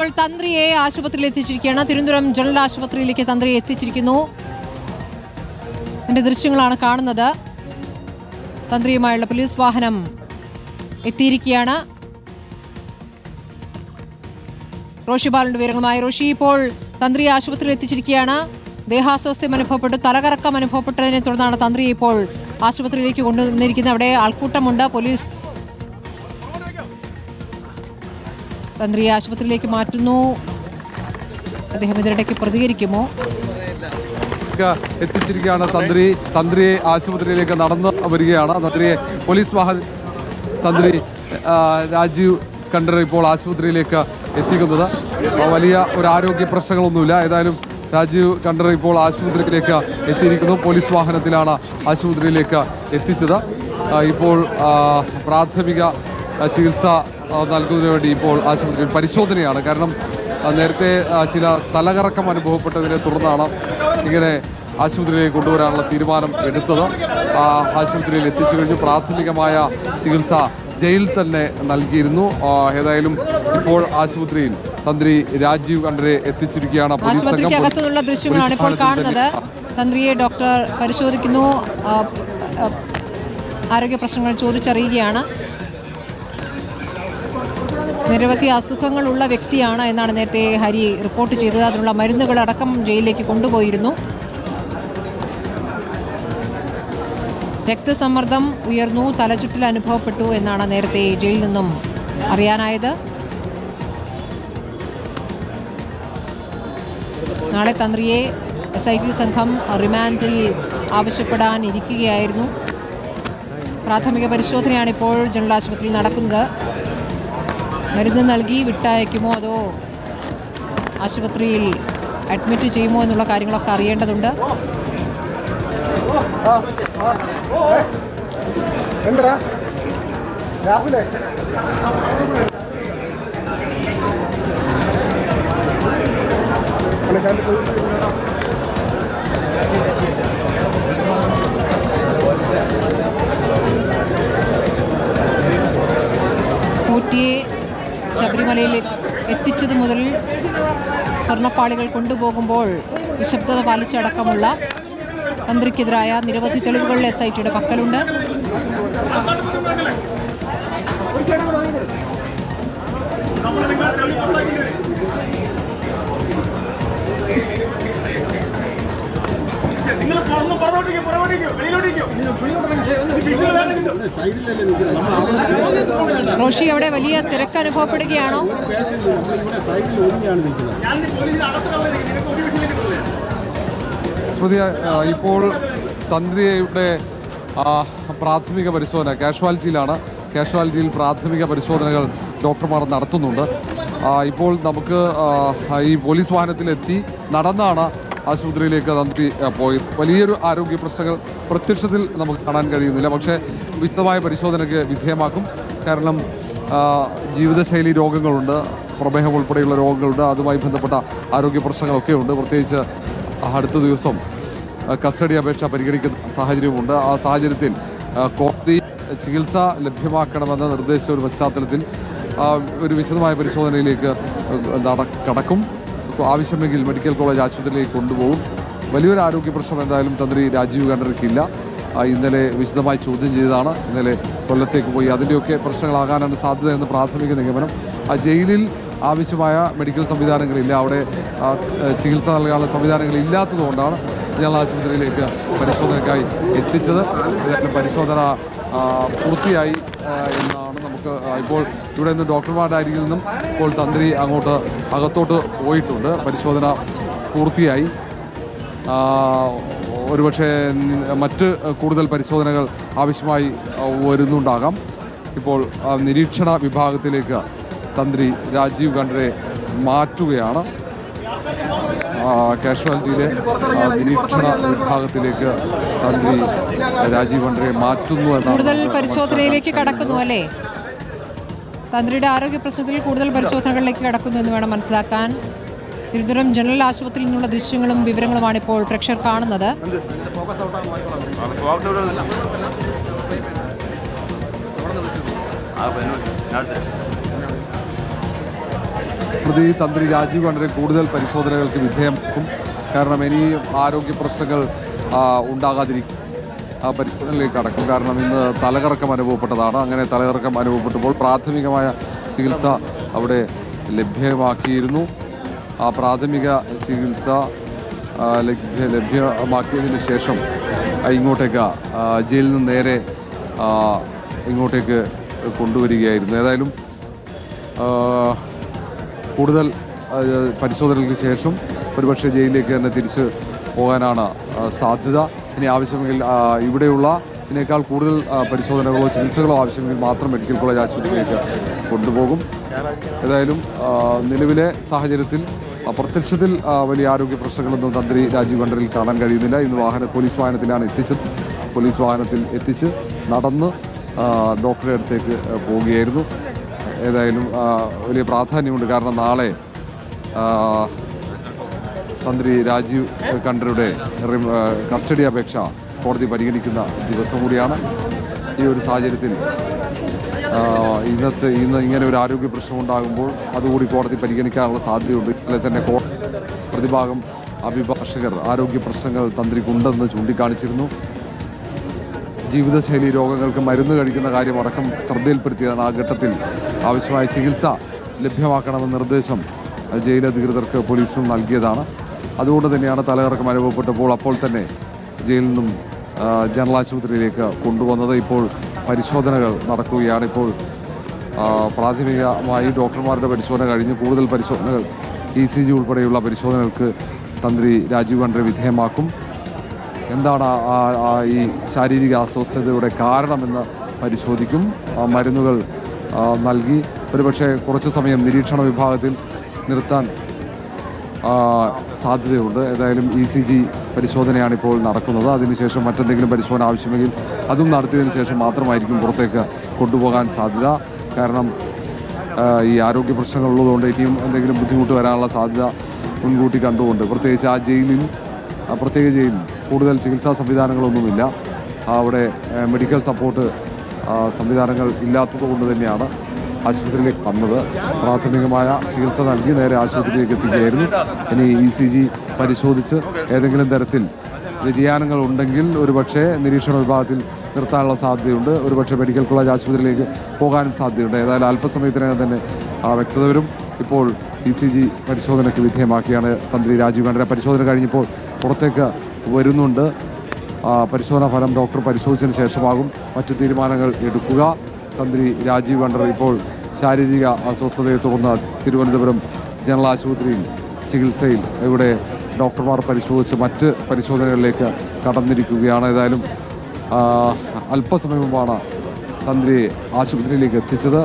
തന്ത്രിയെ ആശുപത്രിയിൽ എത്തിച്ചിരിക്കുകയാണ്. തിരുവനന്തപുരം ജനറൽ ആശുപത്രിയിലേക്ക് തന്ത്രിയെ എത്തിച്ചിരിക്കുന്നു. അതിന്റെ ദൃശ്യങ്ങളാണ് കാണുന്നത്. തന്ത്രിയുമായുള്ള പോലീസ് വാഹനം എത്തിയിരിക്കുകയാണ്. റോഷി ബാലന്റെ വിവരങ്ങളുമായി. റോഷി, ഇപ്പോൾ തന്ത്രിയെ ആശുപത്രിയിൽ എത്തിച്ചിരിക്കുകയാണ്. ദേഹാസ്വാസ്ഥ്യം അനുഭവപ്പെട്ടു, തലകറക്കം അനുഭവപ്പെട്ടതിനെ തുടർന്നാണ് തന്ത്രിയെ ഇപ്പോൾ ആശുപത്രിയിലേക്ക് കൊണ്ടുവന്നിരിക്കുന്നത്. അവിടെ ആൾക്കൂട്ടമുണ്ട്. പോലീസ് തന്ത്രിയെ ആശുപത്രിയിലേക്ക് മാറ്റുന്നു. അദ്ദേഹം ഇതിനിടയ്ക്ക് പ്രതികരിക്കുമോ? എത്തിച്ചിരിക്കുകയാണ്. തന്ത്രിയെ ആശുപത്രിയിലേക്ക് നടന്നു വരികയാണ്. പോലീസ് തന്ത്രി രാജീവ് കണ്ഠർ ഇപ്പോൾ ആശുപത്രിയിലേക്ക് എത്തിക്കുന്നത്. വലിയ ഒരു ആരോഗ്യ പ്രശ്നങ്ങളൊന്നുമില്ല. ഏതായാലും രാജീവ് കണ്ഠർ ഇപ്പോൾ ആശുപത്രിയിലേക്ക് എത്തിയിരിക്കുന്നു. പോലീസ് വാഹനത്തിലാണ് ആശുപത്രിയിലേക്ക് എത്തിച്ചത്. ഇപ്പോൾ പ്രാഥമിക ചികിത്സ നൽകുന്നതിന് വേണ്ടി ഇപ്പോൾ ആശുപത്രിയിൽ പരിശോധനയാണ്. കാരണം നേരത്തെ ചില തലകറക്കം അനുഭവപ്പെട്ടതിനെ തുടർന്നാണ് ഇങ്ങനെ ആശുപത്രിയിലേക്ക് കൊണ്ടുവരാനുള്ള തീരുമാനം എടുത്തത്. ആശുപത്രിയിൽ എത്തിച്ചു കഴിഞ്ഞു. പ്രാഥമികമായ ചികിത്സ ജയിലിൽ തന്നെ നൽകിയിരുന്നു. ഏതായാലും ഇപ്പോൾ ആശുപത്രിയിൽ തന്ത്രി രാജീവ് കണ്ഠരെ എത്തിച്ചിരിക്കുകയാണ്. ആശുപത്രിക്കകത്തുള്ള ദൃശ്യങ്ങളാണ് ഇപ്പോൾ കാണുന്നത്. തന്ത്രിയെ ഡോക്ടർ പരിശോധിക്കുന്നു. ആരോഗ്യ പ്രശ്നങ്ങൾ ചോദിച്ചറിയുകയാണ്. നിരവധി അസുഖങ്ങളുള്ള വ്യക്തിയാണ് എന്നാണ് നേരത്തെ ഹരി റിപ്പോർട്ട് ചെയ്തത്. അതിനുള്ള മരുന്നുകളടക്കം ജയിലിലേക്ക് കൊണ്ടുപോയിരുന്നു. രക്തസമ്മർദ്ദം ഉയർന്നു, തലചുറ്റൽ അനുഭവപ്പെട്ടു എന്നാണ് നേരത്തെ ജയിലിൽ നിന്നും അറിയാനായത്. നാളെ തന്ത്രിയെ SIT സംഘം റിമാൻഡിൽ ആവശ്യപ്പെടാനിരിക്കുകയായിരുന്നു. പ്രാഥമിക പരിശോധനയാണ് ഇപ്പോൾ ജനറൽ ആശുപത്രിയിൽ നടക്കുന്നത്. മരുന്ന് നൽകി വിട്ടയക്കുമോ അതോ ആശുപത്രിയിൽ അഡ്മിറ്റ് ചെയ്യുമോ എന്നുള്ള കാര്യങ്ങളൊക്കെ അറിയേണ്ടതുണ്ട്. ഊട്ടിയെ ശബരിമലയിൽ എത്തിച്ചത് മുതൽ സ്വർണ്ണപ്പാളികൾ കൊണ്ടുപോകുമ്പോൾ നിശബ്ദത പാലിച്ചടക്കമുള്ള തന്ത്രിക്കെതിരായ നിരവധി തെളിവുകൾ SITയുടെ പക്കലുണ്ട്. റോഷി, അവിടെ വലിയ തിരക്ക് അനുഭവപ്പെടുകയാണോ? സ്മൃതി, ഇപ്പോൾ തന്ത്രിയുടെ പ്രാഥമിക പരിശോധന കാഷ്വാലിറ്റിയിൽ പ്രാഥമിക പരിശോധനകൾ ഡോക്ടർമാർ നടത്തുന്നുണ്ട്. ഇപ്പോൾ നമുക്ക് ഈ പോലീസ് വാഹനത്തിലെത്തി നടന്നാണ് ആശുപത്രിയിലേക്ക് തന്ത്രി പോയത്. വലിയൊരു ആരോഗ്യ പ്രശ്നങ്ങൾ പ്രത്യക്ഷത്തിൽ നമുക്ക് കാണാൻ കഴിയുന്നില്ല. പക്ഷേ വിശദമായ പരിശോധനയ്ക്ക് വിധേയമാക്കും. കാരണം ജീവിതശൈലി രോഗങ്ങളുണ്ട്, പ്രമേഹം ഉൾപ്പെടെയുള്ള രോഗങ്ങളുണ്ട്. അതുമായി ബന്ധപ്പെട്ട ആരോഗ്യ പ്രശ്നങ്ങളൊക്കെ ഉണ്ട്. പ്രത്യേകിച്ച് അടുത്ത ദിവസം കസ്റ്റഡി അപേക്ഷ പരിഗണിക്കുന്ന സാഹചര്യമുണ്ട്. ആ സാഹചര്യത്തിൽ കോടതി ചികിത്സ ലഭ്യമാക്കണമെന്ന നിർദ്ദേശ ഒരു പശ്ചാത്തലത്തിൽ ഒരു വിശദമായ പരിശോധനയിലേക്ക് കടക്കും. ആവശ്യമെങ്കിൽ മെഡിക്കൽ കോളേജ് ആശുപത്രിയിലേക്ക് കൊണ്ടുപോകും. വലിയൊരു ആരോഗ്യ പ്രശ്നം എന്തായാലും തന്ത്രി രാജീവ് കണ്ഠർക്കില്ല. ഇന്നലെ വിശദമായി ചോദ്യം ചെയ്തതാണ്. ഇന്നലെ കൊല്ലത്തേക്ക് പോയി. അതിൻ്റെയൊക്കെ പ്രശ്നങ്ങളാകാനാണ് സാധ്യതയെന്ന് പ്രാഥമിക നിഗമനം. ജയിലിൽ ആവശ്യമായ മെഡിക്കൽ സംവിധാനങ്ങളില്ല. അവിടെ ചികിത്സ നൽകാനുള്ള സംവിധാനങ്ങൾ ഇല്ലാത്തതുകൊണ്ടാണ് ജനറൽ ആശുപത്രിയിലേക്ക് പരിശോധനയ്ക്കായി എത്തിച്ചത്. പരിശോധന പൂർത്തിയായി എന്നാണ് നമുക്ക് ഇപ്പോൾ ഇവിടെ നിന്ന് ഡോക്ടർമാരുടെ അരികിൽ നിന്നും ഇപ്പോൾ തന്ത്രി അങ്ങോട്ട് അകത്തോട്ട് പോയിട്ടുണ്ട്. പരിശോധന പൂർത്തിയായി. ഒരുപക്ഷെ മറ്റ് കൂടുതൽ പരിശോധനകൾ ആവശ്യമായി വരുന്നുണ്ടാകാം. ഇപ്പോൾ നിരീക്ഷണ വിഭാഗത്തിലേക്ക് തന്ത്രി രാജീവ് കണ്ഠരെ മാറ്റുകയാണ്. കാഷ്വാലിറ്റിയിലെ നിരീക്ഷണ വിഭാഗത്തിലേക്ക് തന്ത്രി രാജീവ് കണ്ഠരെ മാറ്റുന്നു എന്നാണ്. കൂടുതൽ പരിശോധനയിലേക്ക് കടക്കുന്നു അല്ലേ? തന്ത്രിയുടെ ആരോഗ്യ പ്രശ്നത്തിൽ കൂടുതൽ പരിശോധനകളിലേക്ക് കടക്കുന്നു എന്ന് വേണം മനസ്സിലാക്കാൻ. തിരുവനന്തപുരം ജനറൽ ആശുപത്രിയിൽ നിന്നുള്ള ദൃശ്യങ്ങളും വിവരങ്ങളുമാണ് ഇപ്പോൾ പ്രേക്ഷകർ കാണുന്നത്. പ്രതി തന്ത്രി രാജീവ് കണ്ഠരെ കൂടുതൽ പരിശോധനകൾക്ക് വിധേയമാക്കും. കാരണം ഇനി ആരോഗ്യ പ്രശ്നങ്ങൾ ഉണ്ടാകാതിരിക്കും പരിശോധനയിലേക്ക് കടക്കും. കാരണം ഇന്ന് തലകറക്കം അനുഭവപ്പെട്ടതാണ്. അങ്ങനെ തലകറക്കം അനുഭവപ്പെട്ടപ്പോൾ പ്രാഥമികമായ ചികിത്സ അവിടെ ലഭ്യമാക്കിയിരുന്നു. ആ പ്രാഥമിക ചികിത്സ ലഭ്യമാക്കിയതിന് ശേഷം ഇങ്ങോട്ടേക്ക് ജയിലിൽ നിന്ന് നേരെ ഇങ്ങോട്ടേക്ക് കൊണ്ടുവരികയായിരുന്നു. ഏതായാലും കൂടുതൽ പരിശോധനകൾക്ക് ശേഷം ഒരുപക്ഷെ ജയിലിലേക്ക് തന്നെ തിരിച്ച് പോകാനാണ് സാധ്യത. ഇനി ആവശ്യമെങ്കിൽ ഇവിടെയുള്ള ഇതിനേക്കാൾ കൂടുതൽ പരിശോധനകളോ ചികിത്സകളോ ആവശ്യമെങ്കിൽ മാത്രം മെഡിക്കൽ കോളേജ് ആശുപത്രിയിലേക്ക് കൊണ്ടുപോകും. ഏതായാലും നിലവിലെ സാഹചര്യത്തിൽ പ്രത്യക്ഷത്തിൽ വലിയ ആരോഗ്യ പ്രശ്നങ്ങളൊന്നും തന്ത്രി രാജീവ് കണ്ഠരിൽ കാണാൻ കഴിയുന്നില്ല. ഇന്ന് പോലീസ് വാഹനത്തിലാണ് എത്തിച്ചത്. പോലീസ് വാഹനത്തിൽ എത്തിച്ച് നടന്ന് ഡോക്ടറുടെ അടുത്തേക്ക് പോവുകയായിരുന്നു. ഏതായാലും വലിയ പ്രാധാന്യമുണ്ട്. കാരണം നാളെ തന്ത്രി രാജീവ് കണ്ഠരുടെ കസ്റ്റഡി അപേക്ഷ കോടതി പരിഗണിക്കുന്ന ദിവസം കൂടിയാണ്. ഈ ഒരു സാഹചര്യത്തിൽ ഇന്ന് ഇങ്ങനെ ഒരു ആരോഗ്യ പ്രശ്നം ഉണ്ടാകുമ്പോൾ അതുകൂടി കോടതി പരിഗണിക്കാനുള്ള സാധ്യതയുണ്ട്. ഇന്നലെ തന്നെ പ്രതിഭാഗം അഭിഭാഷകർ ആരോഗ്യ പ്രശ്നങ്ങൾ തന്ത്രിക്കുണ്ടെന്ന് ചൂണ്ടിക്കാണിച്ചിരുന്നു. ജീവിതശൈലി രോഗങ്ങൾക്ക് മരുന്ന് കഴിക്കുന്ന കാര്യം അടക്കം ശ്രദ്ധയിൽപ്പെടുത്തിയതാണ്. ആ ഘട്ടത്തിൽ ആവശ്യമായ ചികിത്സ ലഭ്യമാക്കണമെന്ന നിർദ്ദേശം ജയിലധികൃതർക്ക് പോലീസിനും നൽകിയതാണ്. അതുകൊണ്ട് തന്നെയാണ് തലകറക്കം അനുഭവപ്പെട്ടപ്പോൾ അപ്പോൾ തന്നെ ജയിലിൽ നിന്നും ജനറൽ ആശുപത്രിയിലേക്ക് കൊണ്ടുവന്നത്. ഇപ്പോൾ പരിശോധനകൾ നടക്കുകയാണ്. ഇപ്പോൾ പ്രാഥമികമായി ഡോക്ടർമാരുടെ പരിശോധന കഴിഞ്ഞ് കൂടുതൽ പരിശോധനകൾ ECG ഉൾപ്പെടെയുള്ള പരിശോധനകൾക്ക് തന്ത്രി രാജീവ് കണ്ഠരെ വിധേയമാക്കും. എന്താണ് ഈ ശാരീരിക അസ്വസ്ഥതയുടെ കാരണമെന്ന് പരിശോധിക്കും. മരുന്നുകൾ നൽകി ഒരുപക്ഷെ കുറച്ച് സമയം നിരീക്ഷണ വിഭാഗത്തിൽ നിർത്താൻ സാധ്യതയുണ്ട്. ഏതായാലും ECG പരിശോധനയാണ് ഇപ്പോൾ നടക്കുന്നത്. അതിനുശേഷം മറ്റെന്തെങ്കിലും പരിശോധന ആവശ്യമെങ്കിൽ അതും നടത്തിയതിനു ശേഷം മാത്രമായിരിക്കും പുറത്തേക്ക് കൊണ്ടുപോകാൻ സാധ്യത. കാരണം ഈ ആരോഗ്യ പ്രശ്നങ്ങളുള്ളതുകൊണ്ട് ഇനിയും എന്തെങ്കിലും ബുദ്ധിമുട്ട് വരാനുള്ള സാധ്യത മുൻകൂട്ടി കണ്ടുകൊണ്ട് പ്രത്യേകിച്ച് പ്രത്യേക ജയിലിൽ കൂടുതൽ ചികിത്സാ സംവിധാനങ്ങളൊന്നുമില്ല. അവിടെ മെഡിക്കൽ സപ്പോർട്ട് സംവിധാനങ്ങൾ ഇല്ലാത്തതുകൊണ്ട് തന്നെയാണ് ആശുപത്രിയിലേക്ക് വന്നത്. പ്രാഥമികമായ ചികിത്സ നൽകി നേരെ ആശുപത്രിയിലേക്ക് എത്തിക്കുകയായിരുന്നു. ഇനി ECG പരിശോധിച്ച് ഏതെങ്കിലും തരത്തിൽ വ്യതിയാനങ്ങൾ ഉണ്ടെങ്കിൽ ഒരുപക്ഷെ നിരീക്ഷണ വിഭാഗത്തിൽ നിർത്താനുള്ള സാധ്യതയുണ്ട്. ഒരുപക്ഷെ മെഡിക്കൽ കോളേജ് ആശുപത്രിയിലേക്ക് പോകാനും സാധ്യതയുണ്ട്. ഏതായാലും അല്പസമയത്തിനകം തന്നെ വ്യക്തത വരും. ഇപ്പോൾ ECG പരിശോധനയ്ക്ക് വിധേയമാക്കിയാണ് തന്ത്രി രാജീവ് കണ്ഠരെ. പരിശോധന കഴിഞ്ഞപ്പോൾ പുറത്തേക്ക് വരുന്നുണ്ട്. പരിശോധനാ ഫലം ഡോക്ടർ പരിശോധിച്ചതിന് ശേഷമാകും മറ്റു തീരുമാനങ്ങൾ എടുക്കുക. തന്ത്രി രാജീവ് കണ്ഠർ ഇപ്പോൾ ശാരീരിക അസ്വസ്ഥതയെ തുടർന്ന് തിരുവനന്തപുരം ജനറൽ ആശുപത്രിയിൽ ചികിത്സയിൽ ഇവിടെ ഡോക്ടർമാർ പരിശോധിച്ച് മറ്റ് പരിശോധനകളിലേക്ക് കടന്നിരിക്കുകയാണ്. ഏതായാലും അല്പസമയം മുമ്പാണ് തന്ത്രിയെ ആശുപത്രിയിലേക്ക് എത്തിച്ചത്.